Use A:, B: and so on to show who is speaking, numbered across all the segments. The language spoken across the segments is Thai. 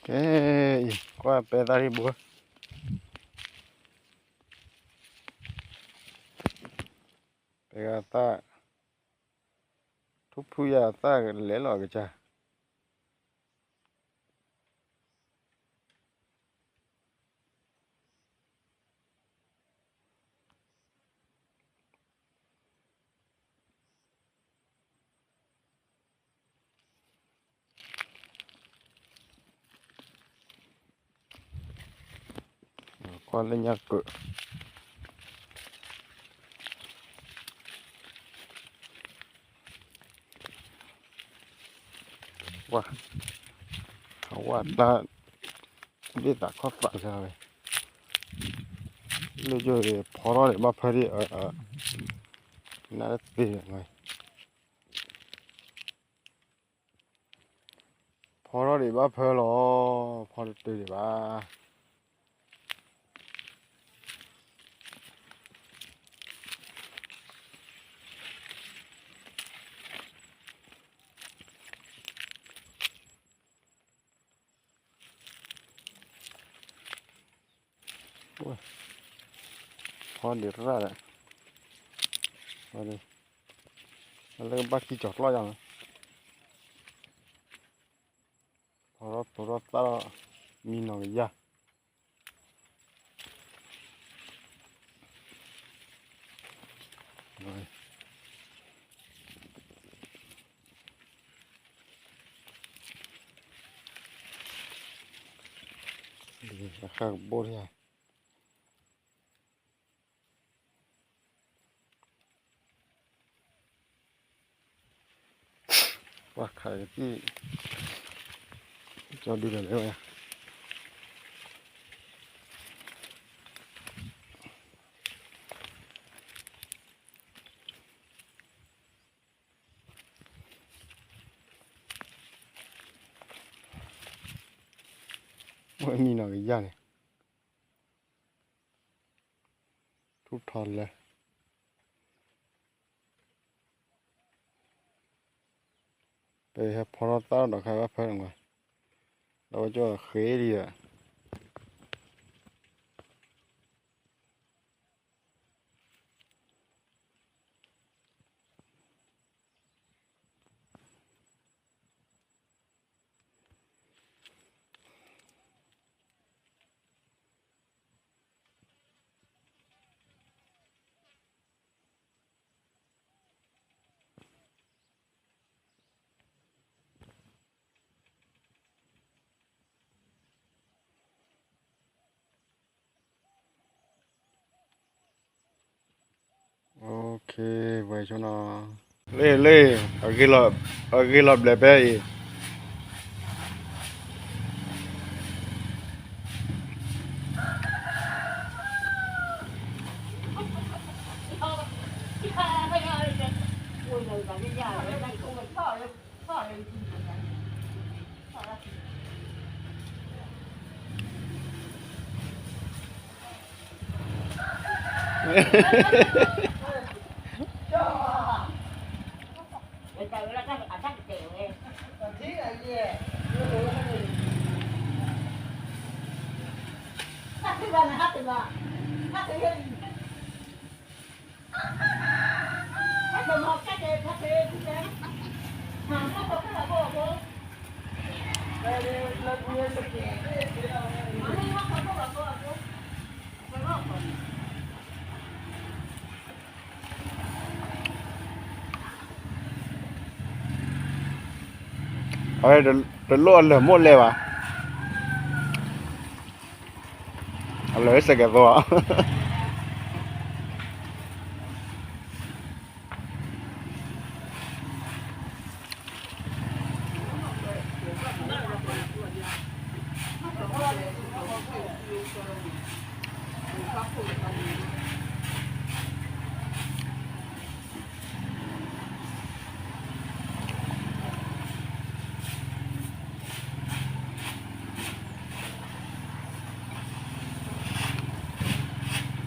A: cái qua bé ta đi búa bé ta thúc phu ya ta lấy lọ cái cha con lên nhà cửa wow wow ta biết ta khó phá rồi bây giờ thì phá ra để mà phá đi ở nãy tiền rồi phá ra để mà phá lo phá được tiền để mà phá được ra đấy rồi lấy bác đi chọt lo rằng phá ra ta min nó cái rồi đi khác bố đi哇，开地叫地的来呀！我米那个样呢，都穿了。ไปครับพอเราตั้งดอกใครว่าเพิ่งมาเราจะเคยดีอ่ะโอเคไว้ชนะเล่เล่เอากี่รอบเลยไปอีกเอาเดี๋ยวล้วนเลยหมดเลยวะเอาเลยสักแก่ตัว โ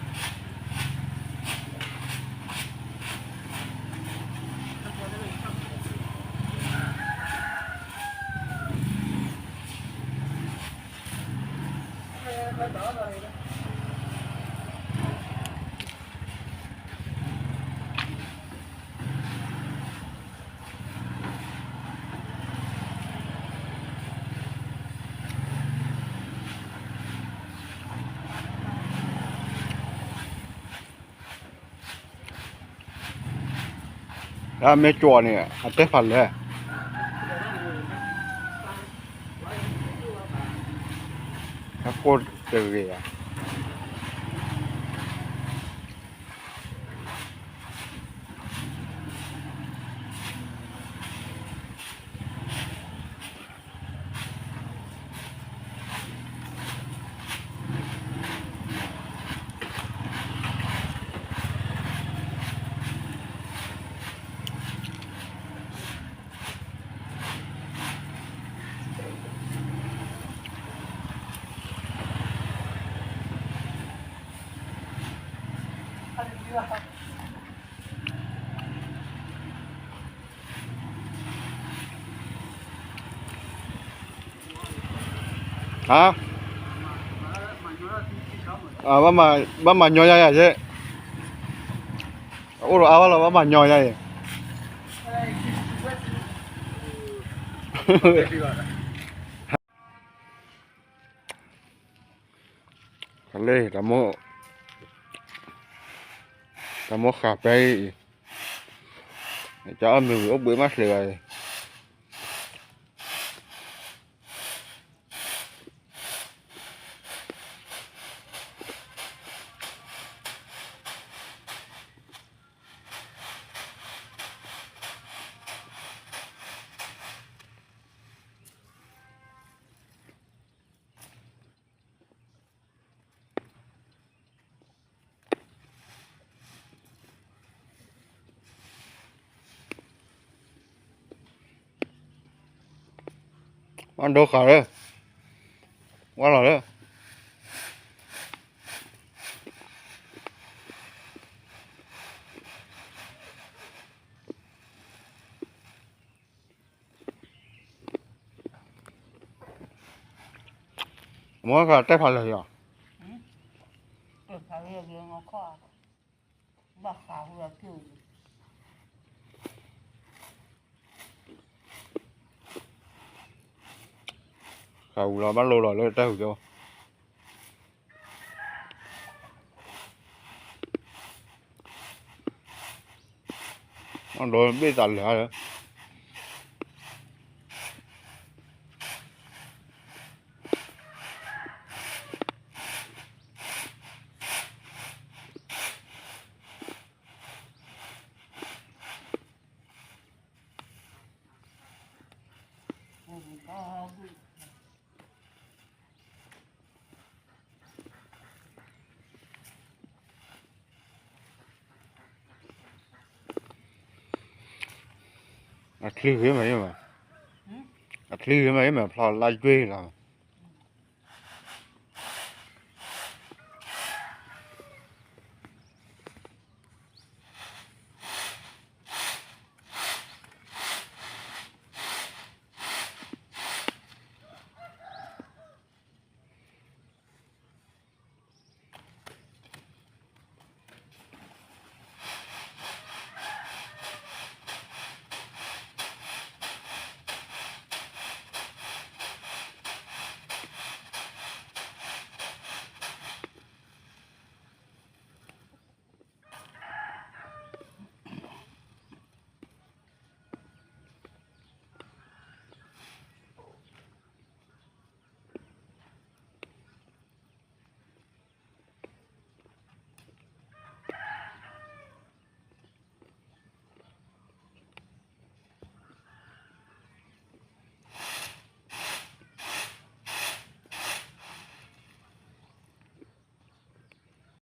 A: แล้วไม่จั่วเนี่ยอัดเต้พันเลยถ้าโคตรเจอเลยฮะว่ามาย่อยใช่โอ้เราเอาว่ามาย่อยใช่ทะเลตะโมขาไปจะเอามือเอาเบื่อมากเลยมันโดนขาเลยว่าหรอเลยมัวก็ได้พันเลยอ่ะ
B: เกิดเขาเรียกเรื่องเอาข้อบักขาวเรือคิว
A: เขาเราbắt lô rồi lên treo cho con đồ biết tận lửa rồi à, thứ cái mấy mà à, thứ cái mấy mà phò lai quê là